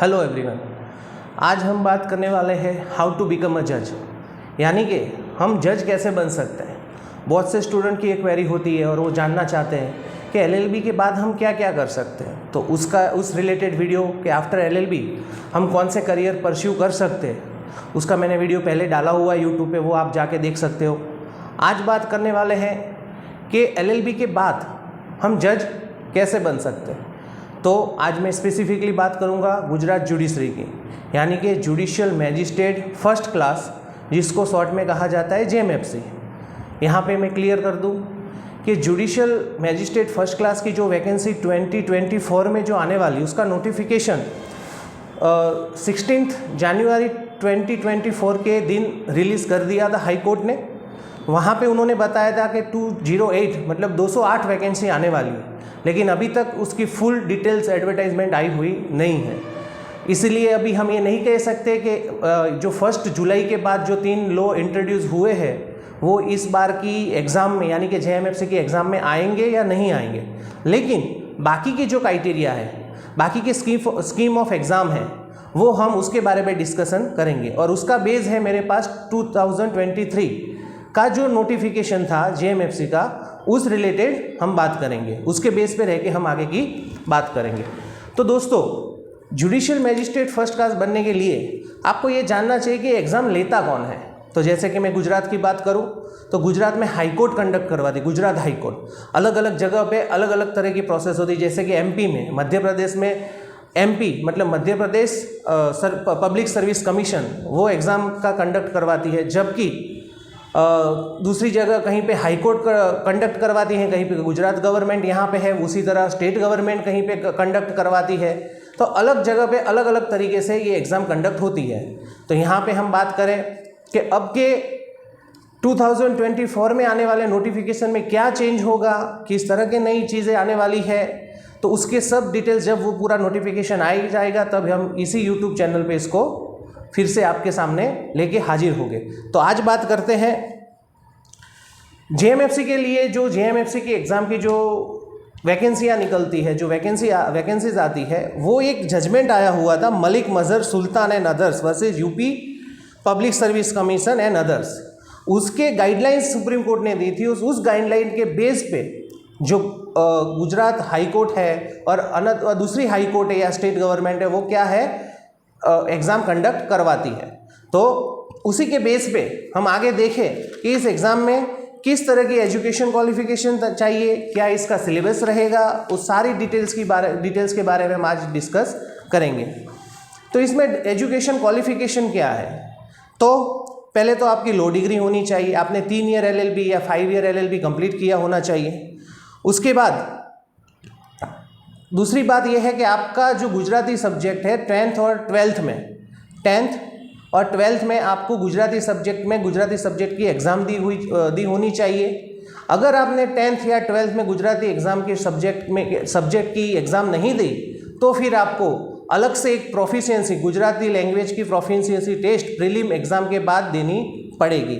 Hello everyone, आज हम बात करने वाले हैं हाउ टू बिकम अ जज, यानी कि हम जज कैसे बन सकते हैं। बहुत से स्टूडेंट की एक क्वेरी होती है और वो जानना चाहते हैं कि एलएलबी के बाद हम क्या क्या कर सकते हैं। तो उस रिलेटेड वीडियो के आफ्टर एलएलबी हम कौन से करियर परस्यू कर सकते हैं, उसका मैंने वीडियो पहले डाला हुआ है यूट्यूब पे, वो आप जाके देख सकते हो। आज बात करने वाले हैं कि एलएलबी के बाद हम जज कैसे बन सकते हैं। तो आज मैं स्पेसिफिकली बात करूंगा गुजरात जुडिशरी की, यानी कि जुडिशियल मैजिस्ट्रेट फर्स्ट क्लास, जिसको शॉर्ट में कहा जाता है जेएमएफसी। यहाँ पे मैं क्लियर कर दूं कि जुडिशियल मैजिस्ट्रेट फर्स्ट क्लास की जो वैकेंसी 2024 में जो आने वाली, उसका नोटिफिकेशन 16 जनवरी 2024 के दिन रिलीज़ कर दिया था हाई कोर्ट ने। वहाँ पे उन्होंने बताया था कि 208 मतलब 208 वैकेंसी आने वाली है, लेकिन अभी तक उसकी फुल डिटेल्स एडवर्टाइजमेंट आई हुई नहीं है। इसलिए अभी हम ये नहीं कह सकते कि जो 1 जुलाई के बाद जो 3 लॉ इंट्रोड्यूस हुए हैं वो इस बार की एग्ज़ाम में, यानी कि जेएमएफसी की एग्ज़ाम में आएंगे या नहीं आएंगे। लेकिन बाकी की जो क्राइटेरिया है, बाकी की स्कीम ऑफ एग्ज़ाम है, वो हम उसके बारे में डिस्कशन करेंगे। और उसका बेस है मेरे पास 2023 का जो नोटिफिकेशन था जेएमएफसी का, उस रिलेटेड हम बात करेंगे। उसके बेस पे रह के हम आगे की बात करेंगे। तो दोस्तों, जुडिशियल मैजिस्ट्रेट फर्स्ट क्लास बनने के लिए आपको ये जानना चाहिए कि एग्ज़ाम लेता कौन है। तो जैसे कि मैं गुजरात की बात करूं तो गुजरात में हाई कोर्ट कंडक्ट करवाती, गुजरात हाई कोर्ट। अलग अलग जगह पे अलग अलग तरह की प्रोसेस होती, जैसे कि एमपी में, मध्य प्रदेश में एमपी मतलब Madhya Pradesh public service commission, वो एग्ज़ाम का कंडक्ट करवाती है। जबकि दूसरी जगह कहीं पे हाई कोर्ट कंडक्ट करवाती है, कहीं पे गुजरात गवर्नमेंट यहाँ पे है, उसी तरह स्टेट गवर्नमेंट कहीं पे कंडक्ट करवाती है। तो अलग जगह पे अलग अलग तरीके से ये एग्ज़ाम कंडक्ट होती है। तो यहाँ पे हम बात करें कि अब के 2024 में आने वाले नोटिफिकेशन में क्या चेंज होगा, किस तरह के नई चीज़ें आने वाली है, तो उसके सब डिटेल्स जब वो पूरा नोटिफिकेशन आ जाएगा तब हम इसी यूट्यूब चैनल पे इसको फिर से आपके सामने लेके हाजिर होंगे। तो आज बात करते हैं जेएमएफसी के लिए। जो जेएमएफसी की एग्ज़ाम की जो वैकेंसियाँ निकलती है, जो वैकेंसीज आती है, वो एक जजमेंट आया हुआ था Malik Mazhar Sultan and others versus UP public service commission and others. उसके गाइडलाइंस सुप्रीम कोर्ट ने दी थी। उस गाइडलाइन के बेस पे जो गुजरात हाई कोर्ट है और दूसरी हाई कोर्ट है या स्टेट गवर्नमेंट है, वो क्या है, एग्ज़ाम कंडक्ट करवाती है। तो उसी के बेस पे हम आगे देखें कि इस एग्ज़ाम में किस तरह की एजुकेशन क्वालिफिकेशन चाहिए, क्या इसका सिलेबस रहेगा, उस सारी डिटेल्स के बारे में हम आज डिस्कस करेंगे। तो इसमें एजुकेशन क्वालिफिकेशन क्या है, तो पहले तो आपकी लॉ डिग्री होनी चाहिए, आपने 3 ईयर एलएलबी या 5 ईयर एलएलबी कंप्लीट किया होना चाहिए। उसके बाद दूसरी बात यह है कि आपका जो गुजराती सब्जेक्ट है 10th और 12th में, 10th और 12th में आपको गुजराती सब्जेक्ट की एग्ज़ाम दी होनी चाहिए। अगर आपने 10th या 12th में गुजराती एग्ज़ाम के सब्जेक्ट की एग्ज़ाम नहीं दी, तो फिर आपको अलग से एक प्रोफिशिएंसी, गुजराती लैंग्वेज की प्रोफिशिएंसी टेस्ट प्रीलिम एग्ज़ाम के बाद देनी पड़ेगी।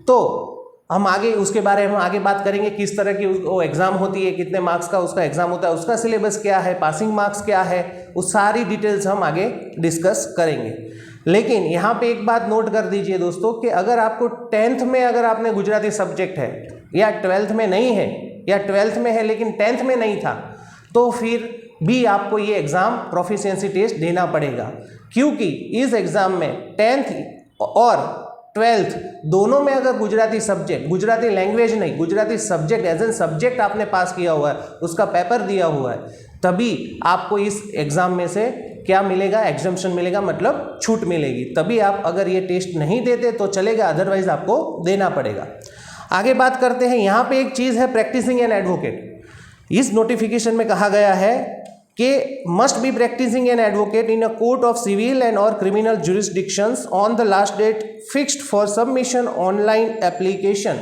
तो हम आगे उसके बारे में आगे बात करेंगे, किस तरह की वो एग्ज़ाम होती है, कितने मार्क्स का उसका एग्ज़ाम होता है, उसका सिलेबस क्या है, पासिंग मार्क्स क्या है, उस सारी डिटेल्स हम आगे डिस्कस करेंगे। लेकिन यहाँ पे एक बात नोट कर दीजिए दोस्तों कि अगर आपको 10th में अगर आपने गुजराती सब्जेक्ट है या 12th में नहीं है, या 12th में है लेकिन 10th में नहीं था, तो फिर भी आपको ये एग्ज़ाम प्रोफिशिएंसी टेस्ट देना पड़ेगा। क्योंकि इस एग्ज़ाम में 10th और 12th दोनों में अगर गुजराती सब्जेक्ट, गुजराती लैंग्वेज नहीं, Gujarati subject as an subject आपने पास किया हुआ है, उसका पेपर दिया हुआ है, तभी आपको इस एग्ज़ाम में से क्या मिलेगा, एग्जम्पशन मिलेगा, मतलब छूट मिलेगी। तभी आप अगर ये टेस्ट नहीं देते तो चलेगा, अदरवाइज आपको देना पड़ेगा। आगे बात करते हैं। यहाँ पे एक चीज़ है प्रैक्टिसिंग एन एडवोकेट। इस नोटिफिकेशन में कहा गया है कि must be practising an advocate in a court of civil and और criminal jurisdictions on the last date fixed for submission online application.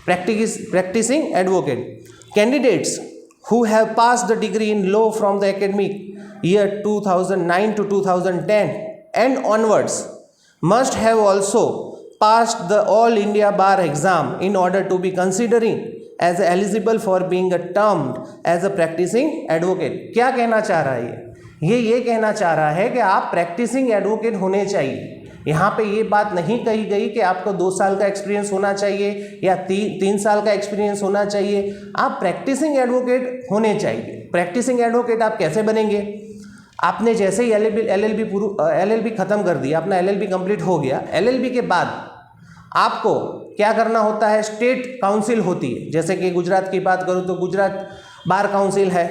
Practising advocate candidates who have passed the degree in law from the academic year 2009 to 2010 and onwards must have also passed the All India Bar exam in order to be considering as eligible for being termed as a practicing advocate। क्या कहना चाह रहा है ये ये कहना चाह रहा है कि आप प्रैक्टिसिंग एडवोकेट होने चाहिए। यहाँ पे ये बात नहीं कही गई कि आपको 2 साल का एक्सपीरियंस होना चाहिए या 3 साल का एक्सपीरियंस होना चाहिए, आप प्रैक्टिसिंग एडवोकेट होने चाहिए। प्रैक्टिसिंग एडवोकेट आप कैसे बनेंगे? आपने जैसे ही एलएलबी ख़त्म कर दिया, अपना एलएलबी कंप्लीट हो गया, एलएलबी के बाद आपको क्या करना होता है? स्टेट काउंसिल होती है। जैसे कि गुजरात की बात करूँ तो गुजरात बार काउंसिल है,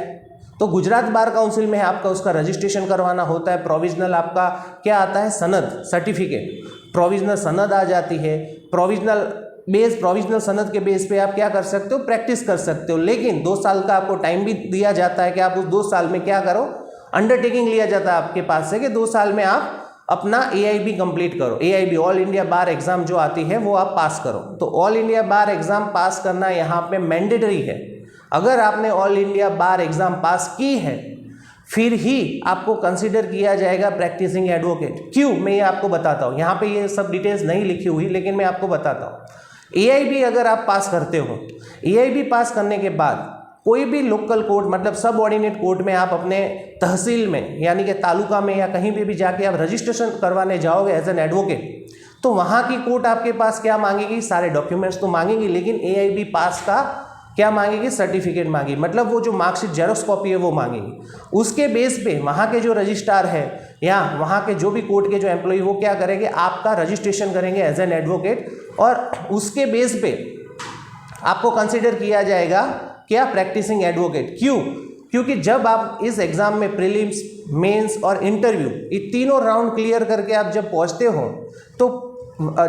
तो गुजरात बार काउंसिल में आपका उसका रजिस्ट्रेशन करवाना होता है। प्रोविजनल आपका क्या आता है? सनद, सर्टिफिकेट, प्रोविजनल सनद आ जाती है। प्रोविजनल सनद के बेस पे आप क्या कर सकते हो? प्रैक्टिस कर सकते हो। लेकिन 2 साल का आपको टाइम भी दिया जाता है कि आप उस 2 साल में क्या करो, अंडरटेकिंग लिया जाता है आपके पास से कि 2 साल में आप अपना AIB कंप्लीट करो। AIB ऑल इंडिया बार एग्जाम जो आती है वो आप पास करो। तो ऑल इंडिया बार एग्जाम पास करना यहाँ पे मैंडेटरी है। अगर आपने ऑल इंडिया बार एग्जाम पास की है फिर ही आपको कंसीडर किया जाएगा प्रैक्टिसिंग एडवोकेट। क्यों? मैं ये आपको बताता हूँ। यहाँ पे ये सब डिटेल्स नहीं लिखी हुई, लेकिन मैं आपको बताता हूँ। AIB अगर आप पास करते हो, AIB पास करने के बाद कोई भी लोकल कोर्ट मतलब सब ऑर्डिनेट कोर्ट में आप अपने तहसील में यानी कि तालुका में या कहीं पे भी जाके आप रजिस्ट्रेशन करवाने जाओगे एज एन एडवोकेट, तो वहाँ की कोर्ट आपके पास क्या मांगेगी? सारे डॉक्यूमेंट्स तो मांगेगी, लेकिन AIB पास का क्या मांगेगी? सर्टिफिकेट मांगेगी। मतलब वो जो मार्कशीट जेरोक्स कॉपी है वो मांगेगी। उसके बेस पे वहाँ के जो रजिस्ट्रार है या वहाँ के जो भी कोर्ट के जो एम्प्लॉय वो क्या करेंगे? आपका रजिस्ट्रेशन करेंगे एज एन एडवोकेट, और उसके बेस पे आपको कंसिडर किया जाएगा क्या? Practising advocate. क्यों? क्योंकि जब आप इस एग्जाम में प्रीलिम्स, मेंस और इंटरव्यू ये तीनों राउंड क्लियर करके आप जब पहुँचते हो, तो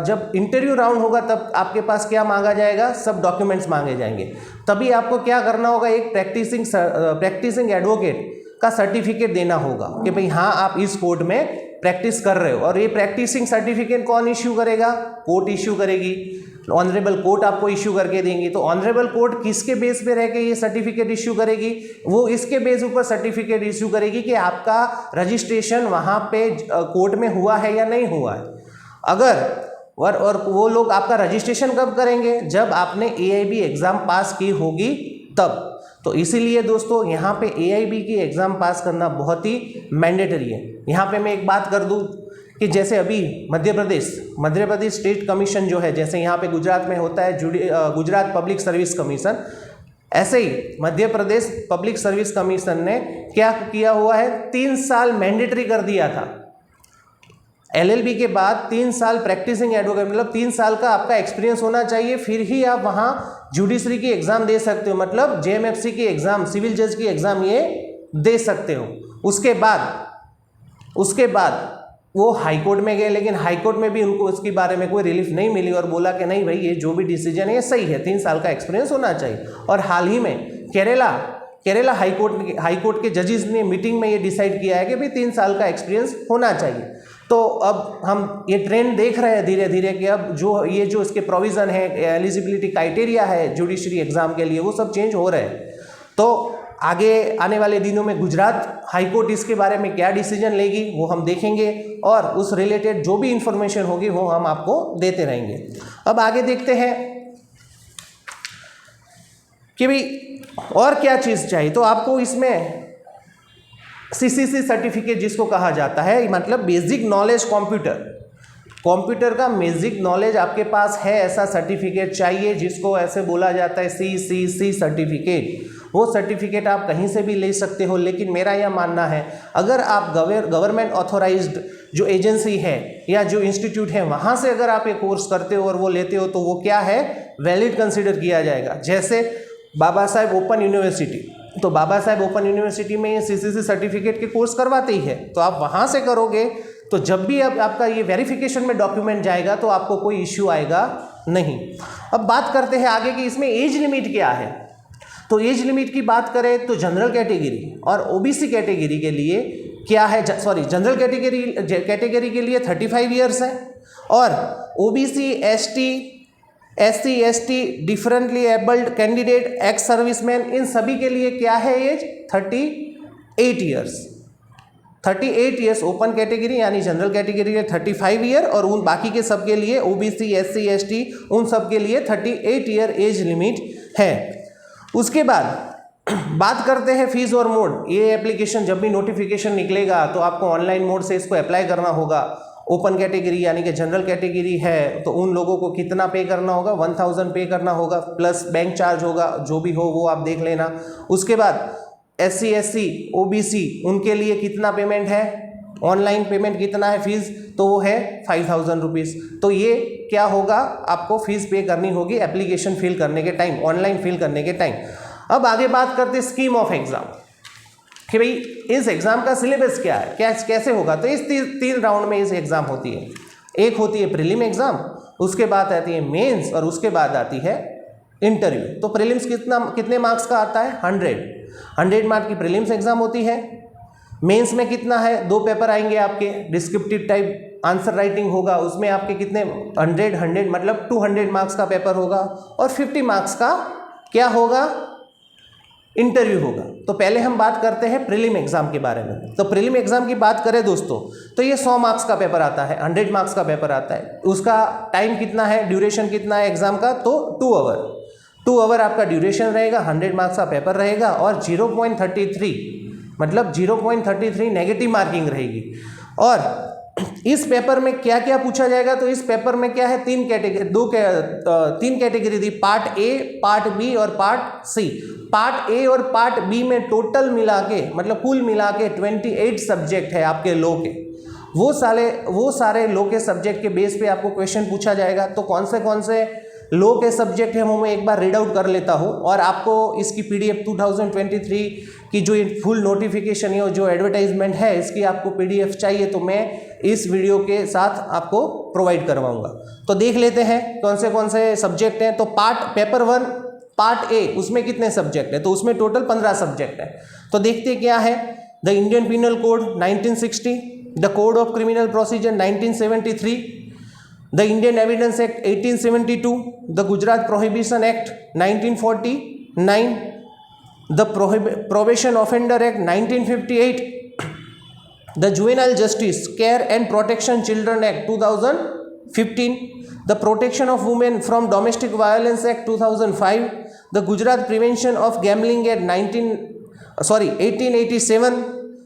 जब इंटरव्यू राउंड होगा तब आपके पास क्या मांगा जाएगा? सब डॉक्यूमेंट्स मांगे जाएंगे। तभी आपको क्या करना होगा? एक प्रैक्टिसिंग एडवोकेट का सर्टिफिकेट देना होगा कि भाई हाँ आप इस कोर्ट में प्रैक्टिस कर रहे हो। और ये प्रैक्टिसिंग सर्टिफिकेट कौन इश्यू करेगा? कोर्ट इश्यू करेगी। ऑनरेबल कोर्ट आपको इश्यू करके देंगी। तो ऑनरेबल कोर्ट किसके बेस पे रह के ये सर्टिफिकेट इश्यू करेगी? वो इसके बेस ऊपर सर्टिफिकेट इश्यू करेगी कि आपका रजिस्ट्रेशन वहाँ पे कोर्ट में हुआ है या नहीं हुआ है। अगर और वो लोग आपका रजिस्ट्रेशन कब करेंगे? जब आपने AIB एग्ज़ाम पास की होगी तब। तो इसीलिए दोस्तों यहाँ पे AIB की एग्ज़ाम पास करना बहुत ही मैंडेटरी है। यहाँ पे मैं एक बात कर दूँ कि जैसे अभी मध्य प्रदेश स्टेट कमीशन जो है, जैसे यहाँ पे गुजरात में होता है गुजरात पब्लिक सर्विस कमीशन, ऐसे ही Madhya Pradesh public service commission ने क्या किया हुआ है? 3 साल मैंडेटरी कर दिया था। LLB के बाद 3 साल प्रैक्टिसिंग एडवोकेट मतलब 3 साल का आपका एक्सपीरियंस होना चाहिए, फिर ही आप वहाँ जुडिशरी की एग्ज़ाम दे सकते हो। मतलब JMFC की एग्ज़ाम, सिविल जज की एग्ज़ाम ये दे सकते हो। उसके बाद वो हाई कोर्ट में गए, लेकिन हाई कोर्ट में भी उनको इसके बारे में कोई रिलीफ नहीं मिली और बोला कि नहीं भाई ये जो भी डिसीजन है ये सही है, 3 साल का एक्सपीरियंस होना चाहिए। और हाल ही में केरला हाई कोर्ट के जजेस ने मीटिंग में ये डिसाइड किया है कि भाई 3 साल का एक्सपीरियंस होना चाहिए। तो अब हम ये ट्रेंड देख रहे हैं धीरे धीरे कि अब जो इसके प्रोविज़न है, एलिजिबिलिटी क्राइटेरिया है जुडिशरी एग्ज़ाम के लिए, वो सब चेंज हो रहे हैं। तो आगे आने वाले दिनों में गुजरात हाई कोर्ट इसके बारे में क्या डिसीजन लेगी वो हम देखेंगे, और उस रिलेटेड जो भी इंफॉर्मेशन होगी वो हम आपको देते रहेंगे। अब आगे देखते हैं कि भाई और क्या चीज़ चाहिए। तो आपको इसमें CCC सर्टिफिकेट जिसको कहा जाता है, मतलब बेसिक नॉलेज कंप्यूटर का बेसिक नॉलेज आपके पास है, ऐसा सर्टिफिकेट चाहिए जिसको ऐसे बोला जाता है CCC सर्टिफिकेट। वो सर्टिफिकेट आप कहीं से भी ले सकते हो, लेकिन मेरा यह मानना है अगर आप गवर्नमेंट ऑथोराइज्ड जो एजेंसी है या जो इंस्टीट्यूट है वहाँ से अगर आप ये कोर्स करते हो और वो लेते हो तो वो क्या है? वैलिड कंसिडर किया जाएगा। जैसे बाबा साहेब ओपन यूनिवर्सिटी, तो बाबा साहेब ओपन यूनिवर्सिटी में ये CCC सर्टिफिकेट के कोर्स करवाते ही है, तो आप वहाँ से करोगे तो जब भी आपका ये वेरिफिकेशन में डॉक्यूमेंट जाएगा तो आपको कोई इश्यू आएगा नहीं। अब बात करते हैं आगे कि इसमें एज लिमिट क्या है। तो एज लिमिट की बात करें तो जनरल कैटेगरी और OBC कैटेगरी के लिए क्या है? जनरल कैटेगरी के लिए 35 ईयर्स है, और OBC, SC, ST, differently abled candidate, ex serviceman, इन सभी के लिए क्या है age? 38 years. 38 years open category यानी जनरल कैटेगरी है 35 ईयर, और उन बाकी के सब के लिए OBC, SC, ST उन सब के लिए 38 ईयर एज लिमिट है। उसके बाद बात करते हैं फीस और मोड। ये एप्लीकेशन जब भी नोटिफिकेशन निकलेगा तो आपको ऑनलाइन मोड से इसको अप्लाई करना होगा। ओपन कैटेगरी यानी कि जनरल कैटेगरी है तो उन लोगों को कितना पे करना होगा, 1000 पे करना होगा, प्लस बैंक चार्ज होगा, जो भी हो वो आप देख लेना। उसके बाद SC SC OBC उनके लिए कितना पेमेंट है, ऑनलाइन पेमेंट कितना है फीस, तो वो है 5000 रुपीज़। तो ये क्या होगा, आपको फीस पे करनी होगी एप्लीकेशन फिल करने के टाइम, ऑनलाइन फिल करने के टाइम। अब आगे बात करते हैं स्कीम ऑफ एग्जाम कि भाई इस एग्जाम का सिलेबस क्या है, कैसे होगा। तो इस तीन राउंड में इस एग्जाम होती है। एक होती है प्रीलिम एग्जाम, उसके बाद आती है मेंस और उसके बाद आती है इंटरव्यू। तो प्रीलिम्स कितने मार्क्स का आता है, 100 मार्क की प्रीलिम्स एग्जाम होती है। मेंस में कितना है, 2 पेपर आएंगे आपके, डिस्क्रिप्टिव टाइप आंसर राइटिंग होगा, उसमें आपके कितने 100 मतलब 200 मार्क्स का पेपर होगा, और 50 मार्क्स का क्या होगा, इंटरव्यू होगा। तो पहले हम बात करते हैं प्रीलिम एग्जाम के बारे में। तो प्रीलिम एग्जाम की बात करें दोस्तों तो ये 100 मार्क्स का पेपर आता है, 100 मार्क्स का पेपर आता है। उसका टाइम कितना है, ड्यूरेशन कितना है एग्जाम का, तो 2 आवर आपका ड्यूरेशन रहेगा, 100 मार्क्स का पेपर रहेगा, और 0.33 मतलब 0.33 नेगेटिव मार्किंग रहेगी। और इस पेपर में क्या क्या पूछा जाएगा, तो इस पेपर में क्या है, 3 कैटेगरी दी, पार्ट ए, पार्ट बी और पार्ट सी। पार्ट ए और पार्ट बी में टोटल मिला के मतलब कुल मिला के 28 सब्जेक्ट है आपके लॉ के। वो सारे लॉ के सब्जेक्ट के बेस पे आपको क्वेश्चन पूछा जाएगा। तो कौन से लॉ के सब्जेक्ट है वो मैं एक बार रीड आउट कर लेता हूँ, और आपको इसकी PDF 2023 की जो फुल नोटिफिकेशन है और जो एडवर्टाइजमेंट है इसकी आपको PDF चाहिए तो मैं इस वीडियो के साथ आपको प्रोवाइड करवाऊंगा। तो देख लेते हैं कौन से सब्जेक्ट हैं। तो पेपर 1 पार्ट ए, उसमें कितने सब्जेक्ट है, तो उसमें टोटल 15 सब्जेक्ट है। तो देखते क्या है, the Indian penal code 1960, the code of criminal procedure 1973, the Indian Evidence Act 1872, the Gujarat Prohibition Act 1949, the Probation Offender Act 1958, the Juvenile Justice Care and Protection Children Act 2015, the Protection of Women from Domestic Violence Act 2005, the Gujarat Prevention of Gambling Act 1887,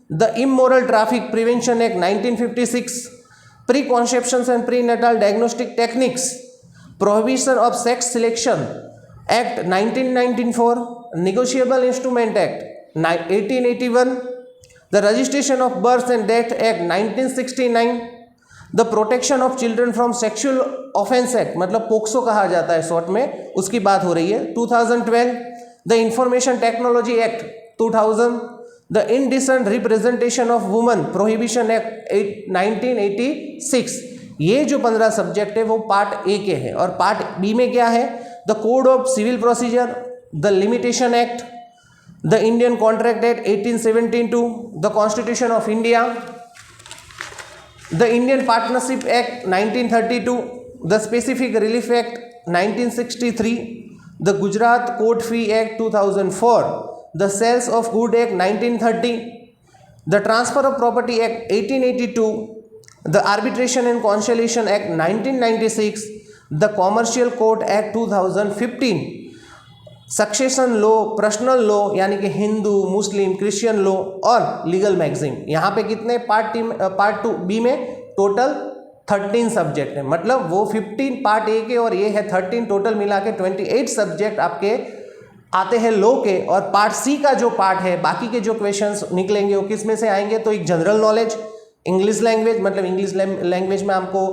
the Immoral Traffic Prevention Act 1956, Preconceptions and Prenatal Diagnostic Techniques, Prohibition of Sex Selection Act 1994, Negotiable Instrument Act 1881, the Registration of Birth and Death Act 1969, the Protection of Children from Sexual Offence Act मतलब POCSO कहा जाता है short में, उसकी बात हो रही है 2012, the Information Technology Act 2000, the Indecent Representation of Women Prohibition Act 1986। ये जो 15 सब्जेक्ट है वो पार्ट ए के हैं। और पार्ट बी में क्या है, the code of civil procedure, the limitation act, the Indian contract act 1872, the constitution of India, the Indian partnership act 1932, the specific relief act 1963, the Gujarat court fee act 2004, the Sales of Good Act 1930, the Transfer of Property Act 1882, the Arbitration and Conciliation Act 1996, the Commercial Court Act 2015, succession law, personal law यानी कि हिंदू, मुस्लिम, Christian law और legal magazine. यहाँ पे कितने part 2 B में total 13 subject है, मतलब वो 15 पार्ट ए के और ये है 13, टोटल मिला के 28 सब्जेक्ट आपके आते हैं लॉ के। और पार्ट सी का जो पार्ट है, बाकी के जो क्वेश्चंस निकलेंगे वो किस में से आएंगे, तो एक जनरल नॉलेज, इंग्लिश लैंग्वेज मतलब इंग्लिश लैंग्वेज में आपको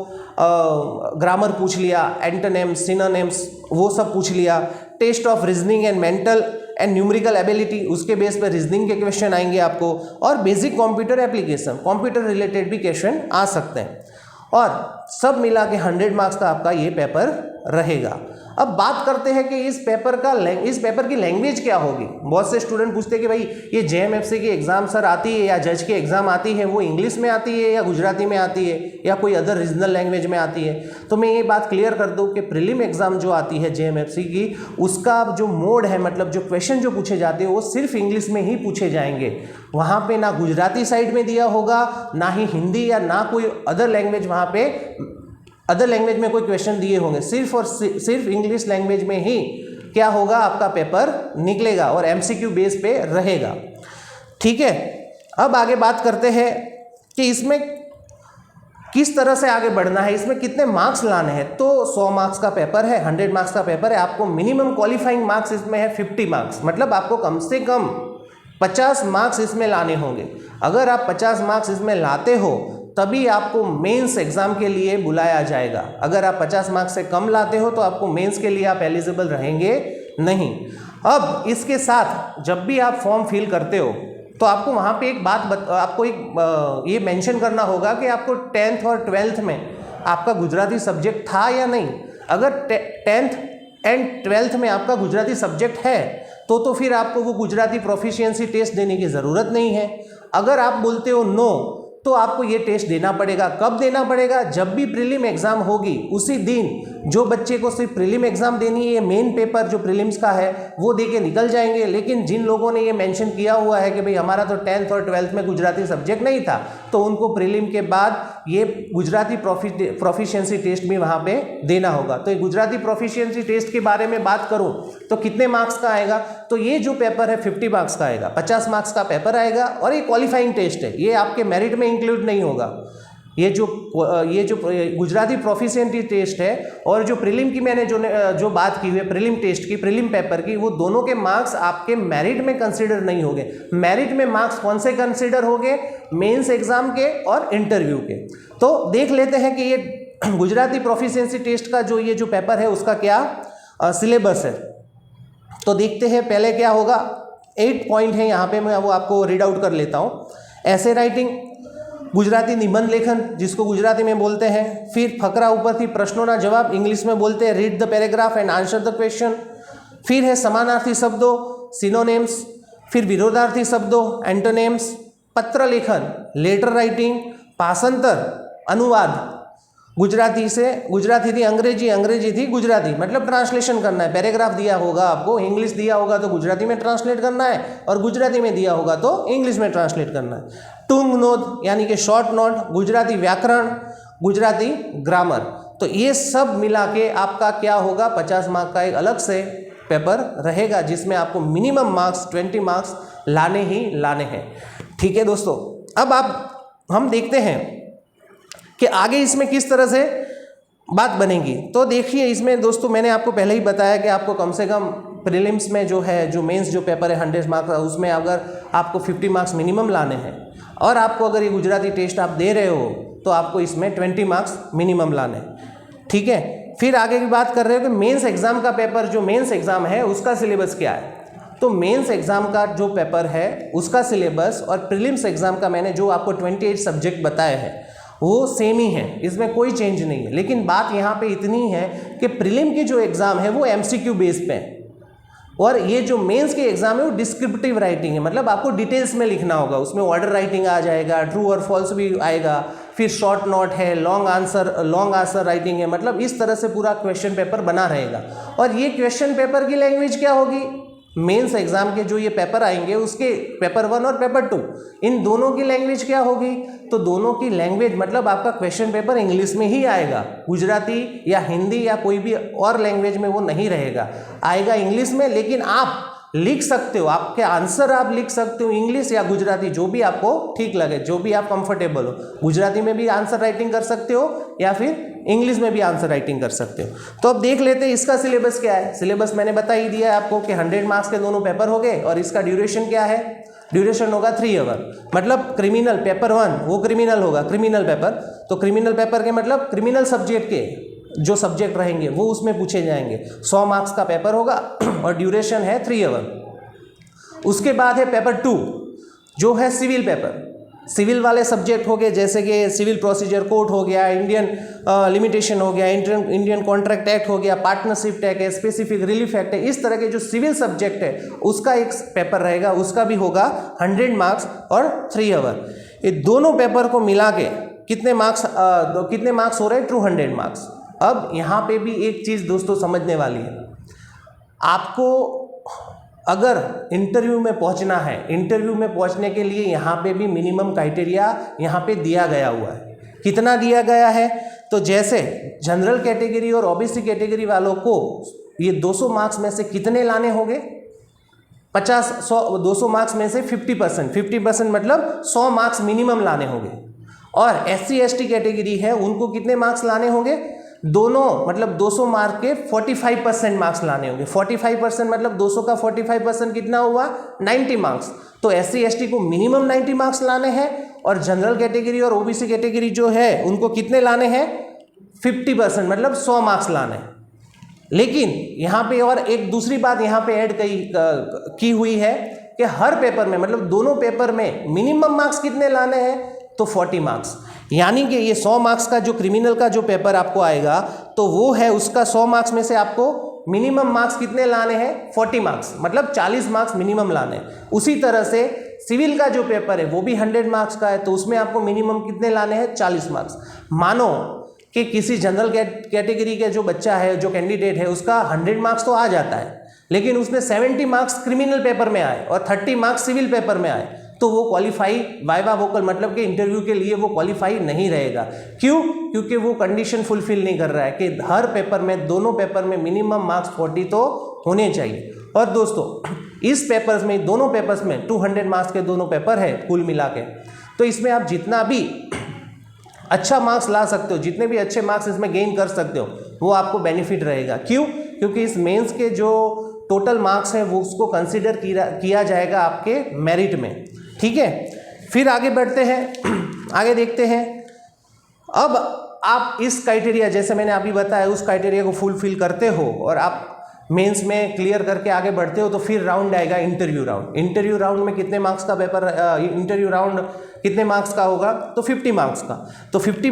ग्रामर पूछ लिया, एंटोनिम्स, सिनोनिम्स वो सब पूछ लिया, test of reasoning and mental and numerical ability, उसके बेस पर रीजनिंग के क्वेश्चन आएंगे आपको, और basic computer application, computer related भी क्वेश्चन आ सकते हैं। और सब मिला के 100 मार्क्स का आपका ये पेपर रहेगा। अब बात करते हैं कि इस पेपर की लैंग्वेज क्या होगी। बहुत से स्टूडेंट पूछते हैं कि भाई ये JMFC की एग्ज़ाम सर आती है या जज की एग्ज़ाम आती है, वो इंग्लिश में आती है या गुजराती में आती है या कोई अदर रीजनल लैंग्वेज में आती है। तो मैं ये बात क्लियर कर दूं कि प्रीलिम एग्ज़ाम जो आती है JMFC की, उसका जो मोड है मतलब जो क्वेश्चन जो पूछे जाते हैं वो सिर्फ इंग्लिश में ही पूछे जाएंगे। वहाँ पर ना गुजराती साइड में दिया होगा, ना ही हिंदी या ना कोई अदर लैंग्वेज, वहाँ पर अदर लैंग्वेज में कोई क्वेश्चन दिए होंगे, सिर्फ और सिर्फ इंग्लिश लैंग्वेज में ही क्या होगा, आपका पेपर निकलेगा और एमसीक्यू बेस पे रहेगा। ठीक है, अब आगे बात करते हैं कि इसमें किस तरह से आगे बढ़ना है, इसमें कितने मार्क्स लाने हैं। तो 100 मार्क्स का पेपर है, 100 मार्क्स का पेपर है, आपको मिनिमम क्वालिफाइंग मार्क्स इसमें है 50 मार्क्स, मतलब आपको कम से कम 50 मार्क्स इसमें लाने होंगे। अगर आप 50 मार्क्स इसमें लाते हो तभी आपको मेंस एग्जाम के लिए बुलाया जाएगा। अगर आप 50 मार्क्स से कम लाते हो तो आपको मेंस के लिए आप एलिजिबल रहेंगे नहीं। अब इसके साथ जब भी आप फॉर्म फिल करते हो तो आपको वहाँ पे एक बात आपको एक ये मेंशन करना होगा कि आपको 10th और 12th में आपका गुजराती सब्जेक्ट था या नहीं। अगर 10th एंड 12th में आपका गुजराती सब्जेक्ट है तो फिर आपको वो गुजराती प्रोफिशिएंसी टेस्ट देने की ज़रूरत नहीं है। अगर आप बोलते हो नो तो आपको ये टेस्ट देना पड़ेगा। कब देना पड़ेगा, जब भी प्रीलिम एग्जाम होगी उसी दिन। जो बच्चे को सिर्फ प्रीलिम एग्जाम देनी है, मेन पेपर जो प्रीलिम्स का है वो दे के निकल जाएंगे। लेकिन जिन लोगों ने ये मेंशन किया हुआ है कि भाई हमारा तो 10th और 12th में गुजराती सब्जेक्ट नहीं था, तो उनको प्रीलिम के बाद ये गुजराती प्रोफिशिएंसी टेस्ट भी वहाँ पे देना होगा। तो ये गुजराती प्रोफिशिएंसी टेस्ट के बारे में बात करूँ तो कितने मार्क्स का आएगा, तो ये जो पेपर है 50 मार्क्स का आएगा, 50 मार्क्स का पेपर आएगा और ये क्वालिफाइंग टेस्ट है, ये आपके मेरिट में इंक्लूड नहीं होगा। ये जो गुजराती प्रोफिशिएंसी टेस्ट है और जो प्रीलिम की मैंने जो बात की है प्रीलिम टेस्ट की, प्रीलिम पेपर की, वो दोनों के मार्क्स आपके मेरिट में कंसीडर नहीं होंगे। मेरिट में मार्क्स कौन से कंसीडर होंगे, मेंस एग्जाम के और इंटरव्यू के। तो देख लेते हैं कि ये गुजराती प्रोफिशिएंसी टेस्ट का जो ये पेपर है उसका क्या सिलेबस है। तो देखते हैं पहले क्या होगा। 8 पॉइंट है यहाँ पे, मैं वो आपको रीड आउट कर लेता हूँ। ऐसे राइटिंग, गुजराती निबंध लेखन जिसको गुजराती में बोलते हैं, फिर फकरा ઉપરથી પ્રશ્નોના જવાબ इंग्लिश में बोलते हैं, read the paragraph and answer the question. फिर है समानार्थी शब्दों सिनोनिम्स, फिर विरोधार्थी शब्दों एंटोनिम्स, पत्र लेखन लेटर राइटिंग, भाषांतर अनुवाद, गुजराती से गुजराती थी अंग्रेजी, अंग्रेजी थी गुजराती, मतलब ट्रांसलेशन करना है। पैराग्राफ दिया होगा आपको, इंग्लिश दिया होगा तो गुजराती में ट्रांसलेट करना है और गुजराती में दिया होगा तो इंग्लिश में ट्रांसलेट करना है। टूंग नोट यानी कि शॉर्ट नोट, गुजराती व्याकरण, गुजराती ग्रामर। तो ये सब मिला के आपका क्या होगा, 50 मार्क का एक अलग से पेपर रहेगा जिसमें आपको मिनिमम मार्क्स 20 मार्क्स लाने ही लाने हैं। ठीक है दोस्तों, अब हम देखते हैं कि आगे इसमें किस तरह से बात बनेगी। तो देखिए इसमें दोस्तों मैंने आपको पहले ही बताया कि आपको कम से कम प्रीलिम्स में जो है, जो मेंस जो पेपर है 100 मार्क्स का, उसमें अगर आपको 50 मार्क्स मिनिमम लाने हैं और आपको अगर ये गुजराती टेस्ट आप दे रहे हो तो आपको इसमें 20 मार्क्स मिनिमम लाने हैं। ठीक है, फिर आगे की बात कर रहे हो कि मेंस एग्जाम का पेपर, जो मेंस एग्जाम है उसका सिलेबस क्या है। तो मेंस एग्जाम का जो पेपर है उसका सिलेबस और प्रीलिम्स एग्जाम का मैंने जो आपको 28 सब्जेक्ट बताए हैं वो सेम ही है, इसमें कोई चेंज नहीं है। लेकिन बात यहाँ पे इतनी है कि प्रीलिम की जो एग्ज़ाम है वो एमसीक्यू बेस पे है और ये जो मेंस के एग्ज़ाम है वो डिस्क्रिप्टिव राइटिंग है, मतलब आपको डिटेल्स में लिखना होगा। उसमें ऑर्डर राइटिंग आ जाएगा, ट्रू और फॉल्स भी आएगा, फिर शॉर्ट नोट है, लॉन्ग आंसर राइटिंग है, मतलब इस तरह से पूरा क्वेश्चन पेपर बना रहेगा। और ये क्वेश्चन पेपर की लैंग्वेज क्या होगी, मेंस एग्जाम के जो ये पेपर आएंगे उसके पेपर 1 और पेपर 2 इन दोनों की लैंग्वेज क्या होगी। तो दोनों की लैंग्वेज मतलब आपका क्वेश्चन पेपर इंग्लिश में ही आएगा, गुजराती या हिंदी या कोई भी और लैंग्वेज में वो नहीं रहेगा, आएगा इंग्लिश में। लेकिन आप लिख सकते हो, आपके आंसर आप लिख सकते हो इंग्लिश या गुजराती, जो भी आपको ठीक लगे, जो भी आप कंफर्टेबल हो। गुजराती में भी आंसर राइटिंग कर सकते हो या फिर इंग्लिश में भी आंसर राइटिंग कर सकते हो। तो अब देख लेते हैं इसका सिलेबस क्या है। सिलेबस मैंने बता ही दिया है आपको कि 100 मार्क्स के दोनों पेपर हो गए और इसका ड्यूरेशन क्या है, ड्यूरेशन होगा 3 आवर। मतलब क्रिमिनल पेपर 1 वो क्रिमिनल होगा, क्रिमिनल पेपर। तो क्रिमिनल पेपर के मतलब क्रिमिनल सब्जेक्ट के जो सब्जेक्ट रहेंगे वो उसमें पूछे जाएंगे। 100 मार्क्स का पेपर होगा और ड्यूरेशन है 3 आवर। उसके बाद है पेपर 2 जो है सिविल पेपर। सिविल वाले सब्जेक्ट हो गए जैसे कि सिविल प्रोसीजर कोड हो गया, इंडियन लिमिटेशन हो गया, इंडियन कॉन्ट्रैक्ट एक्ट हो गया, पार्टनरशिप एक्ट है, स्पेसिफिक रिलीफ एक्ट है। इस तरह के जो सिविल सब्जेक्ट है उसका एक पेपर रहेगा, उसका भी होगा 100 मार्क्स और 3 आवर। ये दोनों पेपर को मिला के कितने मार्क्स हो रहे हैं, 200 मार्क्स। अब यहाँ पे भी एक चीज़ दोस्तों समझने वाली है, आपको अगर इंटरव्यू में पहुंचना है, इंटरव्यू में पहुंचने के लिए यहाँ पे भी मिनिमम क्राइटेरिया यहाँ पे दिया गया हुआ है। कितना दिया गया है, तो जैसे जनरल कैटेगरी और ओबीसी कैटेगरी वालों को ये 200 मार्क्स में से कितने लाने होंगे? 50, 100, 200 मार्क्स में से 50%, 50% मतलब 100 मार्क्स मिनिमम लाने होंगे। और SC ST कैटेगरी है, उनको कितने मार्क्स लाने होंगे? दोनों मतलब 200 मार्क के 45% मार्क्स लाने होंगे। 45% मतलब 200 का 45% कितना हुआ? 90 मार्क्स। तो SC ST को मिनिमम 90 मार्क्स लाने हैं और जनरल कैटेगरी और OBC कैटेगरी जो है उनको कितने लाने हैं? 50% मतलब 100 मार्क्स लाने हैं। लेकिन यहाँ पे और एक दूसरी बात यहाँ पे ऐड की हुई है कि हर पेपर में मतलब दोनों पेपर में मिनिमम मार्क्स कितने लाने हैं? तो 40 मार्क्स। यानी कि ये 100 मार्क्स का जो क्रिमिनल का जो पेपर आपको आएगा तो वो है उसका 100 मार्क्स में से आपको मिनिमम मार्क्स कितने लाने हैं? 40 मार्क्स, मतलब 40 मार्क्स मिनिमम लाने हैं। उसी तरह से सिविल का जो पेपर है वो भी 100 मार्क्स का है, तो उसमें आपको मिनिमम कितने लाने हैं? 40 मार्क्स। मानो कि किसी जनरल कैटेगरी का जो बच्चा है, जो कैंडिडेट है, उसका 100 मार्क्स तो आ जाता है, लेकिन उसमें 70 मार्क्स क्रिमिनल पेपर में आए और 30 मार्क्स सिविल पेपर में आए, तो वो क्वालिफाई वाइवा वोकल मतलब कि इंटरव्यू के लिए वो क्वालिफाई नहीं रहेगा। क्यों? क्योंकि वो कंडीशन फुलफिल नहीं कर रहा है कि हर पेपर में, दोनों पेपर में मिनिमम मार्क्स 40 तो होने चाहिए। और दोस्तों इस पेपर्स में, दोनों पेपर्स में 200 मार्क्स के दोनों पेपर है कुल मिला के, तो इसमें आप जितना भी अच्छा मार्क्स ला सकते हो, जितने भी अच्छे मार्क्स इसमें गेन कर सकते हो, वो आपको बेनिफिट रहेगा। क्यों? क्योंकि इस मेंस के जो टोटल मार्क्स हैं वो उसको कंसीडर किया जाएगा आपके मेरिट में। ठीक है, फिर आगे बढ़ते हैं, आगे देखते हैं। अब आप इस क्राइटेरिया, जैसे मैंने अभी बताया, उस क्राइटेरिया को फुलफिल करते हो और आप मेंस में क्लियर करके आगे बढ़ते हो, तो फिर राउंड आएगा इंटरव्यू राउंड। इंटरव्यू राउंड में कितने मार्क्स का पेपर, इंटरव्यू राउंड कितने मार्क्स का होगा? तो 50 मार्क्स का। तो 50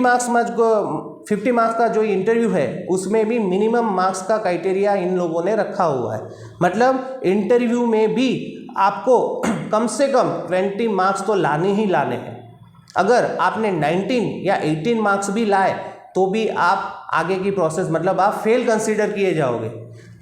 मार्क्स का जो इंटरव्यू है उसमें भी मिनिमम मार्क्स का क्राइटेरिया इन लोगों ने रखा हुआ है। मतलब इंटरव्यू में भी आपको कम से कम 20 मार्क्स तो लाने ही लाने हैं। अगर आपने 19 या 18 मार्क्स भी लाए तो भी आप आगे की प्रोसेस, मतलब आप फेल कंसीडर किए जाओगे।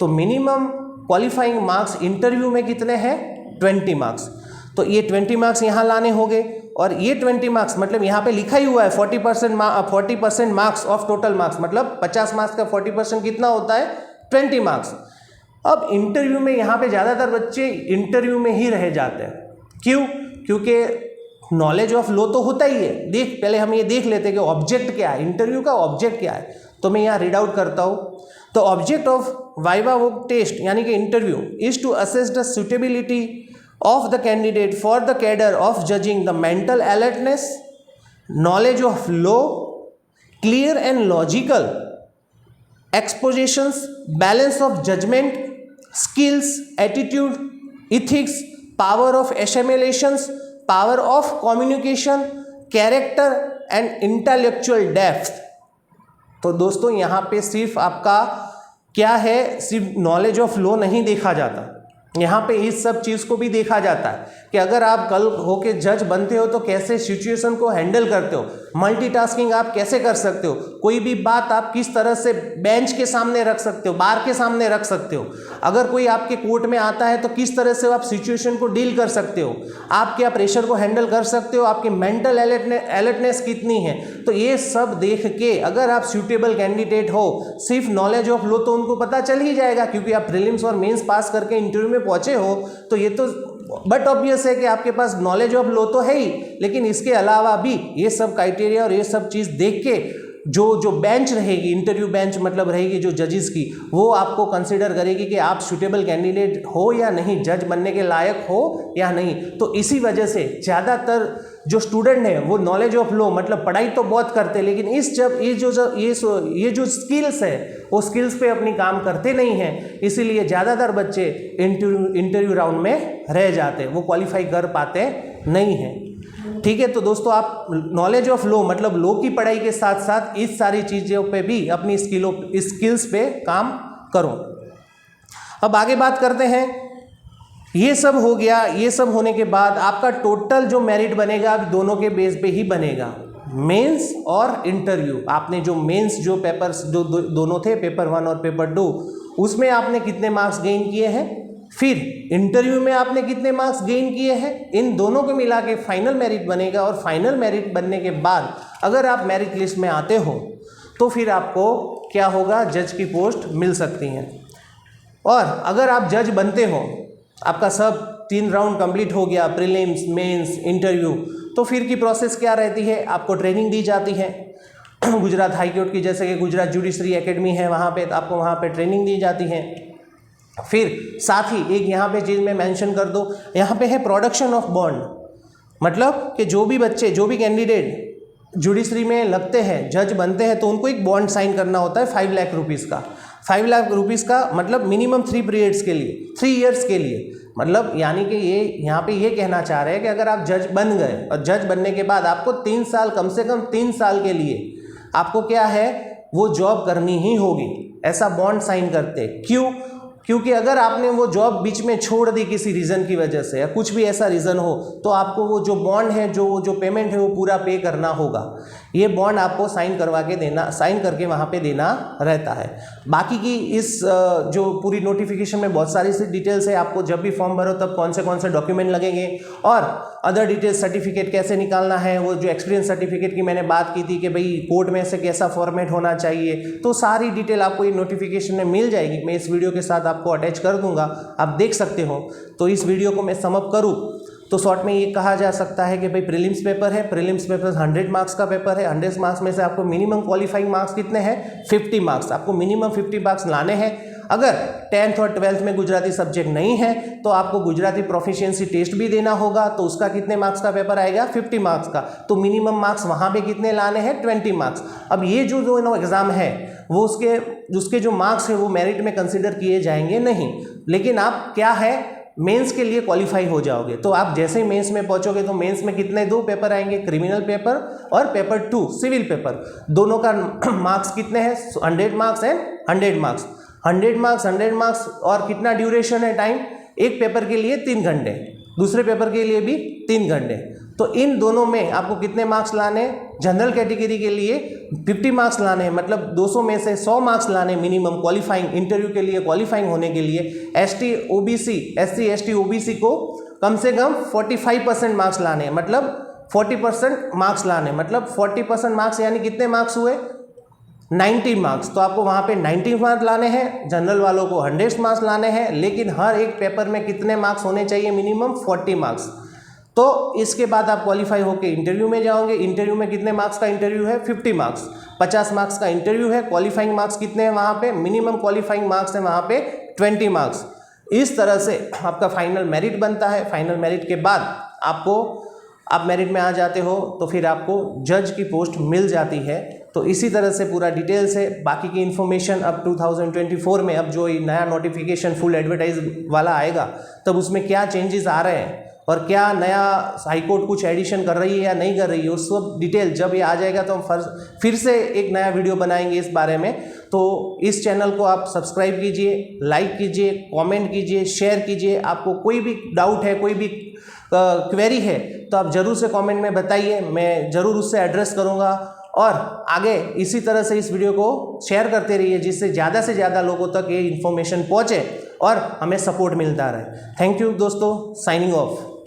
तो मिनिमम क्वालिफाइंग मार्क्स इंटरव्यू में कितने हैं? 20 मार्क्स। तो ये 20 मार्क्स यहाँ लाने होंगे और ये 20 मार्क्स मतलब यहाँ पे लिखा ही हुआ है 40% मार्क्स ऑफ टोटल मार्क्स, मतलब 50 मार्क्स का 40% कितना होता है? 20 मार्क्स। अब इंटरव्यू में यहाँ पे ज़्यादातर बच्चे इंटरव्यू में ही रह जाते हैं। क्यों? क्योंकि नॉलेज ऑफ लॉ तो होता ही है। पहले हम ये देख लेते हैं कि ऑब्जेक्ट क्या है, इंटरव्यू का ऑब्जेक्ट क्या है। तो मैं यहाँ रीड आउट करता हूँ। तो object of viva voce test यानी कि interview is to assess the suitability of the candidate for the cadre of judging the mental alertness, knowledge of law, clear and logical expositions, balance of judgment, skills, attitude, ethics, power of assimilations, power of communication, character and intellectual depth। तो दोस्तों यहाँ पे सिर्फ आपका क्या है, सिर्फ knowledge of law नहीं देखा जाता, यहाँ पे इस सब चीज़ को भी देखा जाता है कि अगर आप कल होके जज बनते हो तो कैसे सिचुएशन को हैंडल करते हो, मल्टीटास्किंग आप कैसे कर सकते हो, कोई भी बात आप किस तरह से बेंच के सामने रख सकते हो, बार के सामने रख सकते हो, अगर कोई आपके कोर्ट में आता है तो किस तरह से आप सिचुएशन को डील कर सकते हो, आप क्या प्रेशर को हैंडल कर सकते हो, आपकी मेंटल अलर्टनेस कितनी है। तो ये सब देख के अगर आप सूटेबल कैंडिडेट हो, सिर्फ नॉलेज ऑफ लॉ तो उनको पता चल ही जाएगा क्योंकि आप प्रीलिम्स और मेंस पास करके इंटरव्यू में पहुंचे हो। तो ये तो बट ऑब्वियस है कि आपके पास नॉलेज ऑफ लॉ तो है ही, लेकिन इसके अलावा भी ये सब क्राइटेरिया और ये सब चीज़ देख के जो बेंच रहेगी, इंटरव्यू बेंच मतलब रहेगी जो जजेस की, वो आपको कंसिडर करेगी कि आप सूटेबल कैंडिडेट हो या नहीं, जज बनने के लायक हो या नहीं। तो इसी वजह से ज़्यादातर जो स्टूडेंट हैं वो नॉलेज ऑफ लॉ मतलब पढ़ाई तो बहुत करते हैं, लेकिन ये जो स्किल्स है वो स्किल्स पे अपनी काम करते नहीं हैं, इसीलिए ज़्यादातर बच्चे इंटरव्यू राउंड में रह जाते हैं, वो क्वालिफाई कर पाते नहीं हैं। ठीक है, तो दोस्तों आप नॉलेज ऑफ लॉ मतलब लॉ की पढ़ाई के साथ साथ इस सारी चीज़ों पे भी अपनी स्किल्स पे काम करो। अब आगे बात करते हैं, ये सब हो गया। ये सब होने के बाद आपका टोटल जो मेरिट बनेगा अब दोनों के बेस पे ही बनेगा, मेंस और इंटरव्यू। आपने जो मेंस जो पेपर्स जो दोनों थे, पेपर 1 और पेपर 2, उसमें आपने कितने मार्क्स गेन किए हैं, फिर इंटरव्यू में आपने कितने मार्क्स गेन किए हैं, इन दोनों को मिला के फाइनल मेरिट बनेगा। और फाइनल मेरिट बनने के बाद अगर आप मेरिट लिस्ट में आते हो तो फिर आपको क्या होगा, जज की पोस्ट मिल सकती है। और अगर आप जज बनते हो, आपका सब 3 राउंड कंप्लीट हो गया, प्रीलिम्स, मेंस, इंटरव्यू, तो फिर की प्रोसेस क्या रहती है, आपको ट्रेनिंग दी जाती है गुजरात हाई कोर्ट की, जैसे कि गुजरात जुडिशरी एकेडमी है, वहाँ पे आपको वहाँ पे ट्रेनिंग दी जाती है। फिर साथ ही एक यहाँ पे चीज़ मैं मेंशन कर दूँ, यहाँ पे है प्रोडक्शन ऑफ बॉन्ड, मतलब कि जो भी बच्चे, जो भी कैंडिडेट जुडिशरी में लगते हैं, जज बनते हैं, तो उनको एक बॉन्ड साइन करना होता है 5 लाख रुपीज़ का। 5 लाख रुपीज़ का मतलब मिनिमम 3 पीरियड्स के लिए, 3 ईयर्स के लिए, मतलब यानी कि ये यहाँ पे ये कहना चाह रहे हैं कि अगर आप जज बन गए और जज बनने के बाद आपको 3 साल, कम से कम 3 साल के लिए आपको क्या है, वो जॉब करनी ही होगी, ऐसा बॉन्ड साइन करते। क्यों? क्योंकि अगर आपने वो जॉब बीच में छोड़ दी किसी रीज़न की वजह से, या कुछ भी ऐसा रीज़न हो, तो आपको वो जो बॉन्ड है, जो पेमेंट है, वो पूरा पे करना होगा। ये बॉन्ड आपको साइन करवा के देना, साइन करके वहाँ पे देना रहता है। बाकी की इस जो पूरी नोटिफिकेशन में बहुत सारी सी डिटेल्स है, आपको जब भी फॉर्म भरो तब कौन से डॉक्यूमेंट लगेंगे और अदर डिटेल्स, सर्टिफिकेट कैसे निकालना है, वो जो एक्सपीरियंस सर्टिफिकेट की मैंने बात की थी कि भाई कोर्ट में से कैसा फॉर्मेट होना चाहिए, तो सारी डिटेल आपको ये नोटिफिकेशन में मिल जाएगी। मैं इस वीडियो के साथ आपको अटैच कर दूंगा, आप देख सकते हो। तो इस वीडियो को मैं समअप करूँ तो शॉर्ट में ये कहा जा सकता है कि भाई प्रीलिम्स पेपर है, प्रीलिम्स पेपर 100 मार्क्स का पेपर है। 100 मार्क्स में से आपको मिनिमम क्वालिफाइंग मार्क्स कितने हैं, 50 मार्क्स, आपको मिनिमम 50 मार्क्स लाने हैं। अगर 10th और 12th में गुजराती सब्जेक्ट नहीं है तो आपको गुजराती प्रोफिशिएंसी टेस्ट भी देना होगा, तो उसका कितने मार्क्स का पेपर आएगा, 50 मार्क्स का। तो मिनिमम मार्क्स वहाँ पे कितने लाने हैं, 20 मार्क्स। अब ये जो एग्ज़ाम है वो उसके जो मार्क्स है वो मेरिट में कंसिडर किए जाएंगे नहीं, लेकिन आप क्या है, मेंस के लिए क्वालिफाई हो जाओगे। तो आप जैसे ही मेंस में पहुंचोगे तो मेंस में कितने 2 पेपर आएंगे, क्रिमिनल पेपर और पेपर 2 सिविल पेपर, दोनों का मार्क्स कितने हैं, 100 मार्क्स एंड 100 मार्क्स। 100 मार्क्स और कितना ड्यूरेशन है टाइम, एक पेपर के लिए 3 घंटे, दूसरे पेपर के लिए भी 3 घंटे। तो इन दोनों में आपको कितने मार्क्स लाने, जनरल कैटेगरी के लिए 50 मार्क्स लाने हैं, मतलब 200 में से 100 मार्क्स लाने मिनिमम क्वालिफाइंग, इंटरव्यू के लिए क्वालिफाइंग होने के लिए। ST OBC, SC ST OBC को कम से कम 45% मार्क्स लाने हैं, मतलब 40% मार्क्स लाने, मतलब 40% मार्क्स यानी कितने मार्क्स हुए, 90 मार्क्स। तो आपको वहाँ पे 90 मार्क्स लाने हैं, जनरल वालों को 100 मार्क्स लाने हैं, लेकिन हर एक पेपर में कितने मार्क्स होने चाहिए, मिनिमम 40 मार्क्स। तो इसके बाद आप क्वालिफाई होकर इंटरव्यू में जाओगे। इंटरव्यू में कितने मार्क्स का इंटरव्यू है, 50 मार्क्स, 50 मार्क्स का इंटरव्यू है। क्वालिफाइंग मार्क्स कितने हैं वहाँ पे, मिनिमम क्वालिफाइंग मार्क्स है वहाँ पे 20 मार्क्स। इस तरह से आपका फाइनल मेरिट बनता है। फाइनल मेरिट के बाद आप मेरिट में आ जाते हो तो फिर आपको जज की पोस्ट मिल जाती है। तो इसी तरह से पूरा डिटेल से बाकी की इन्फॉर्मेशन अब 2024 में, अब जो नया नोटिफिकेशन फुल एडवर्टाइज वाला आएगा तब उसमें क्या चेंजेस आ रहे हैं और क्या नया हाईकोर्ट कुछ एडिशन कर रही है या नहीं कर रही है, उस सब डिटेल जब ये आ जाएगा तो हम फिर से एक नया वीडियो बनाएंगे इस बारे में। तो इस चैनल को आप सब्सक्राइब कीजिए, लाइक कीजिए, कमेंट कीजिए, शेयर कीजिए। आपको कोई भी डाउट है, कोई भी क्वेरी है तो आप ज़रूर से कमेंट में बताइए, मैं ज़रूर उससे एड्रेस करूँगा। और आगे इसी तरह से इस वीडियो को शेयर करते रहिए जिससे ज़्यादा से ज़्यादा लोगों तक ये इन्फॉर्मेशन पहुँचे और हमें सपोर्ट मिलता रहे। थैंक यू दोस्तों, साइनिंग ऑफ।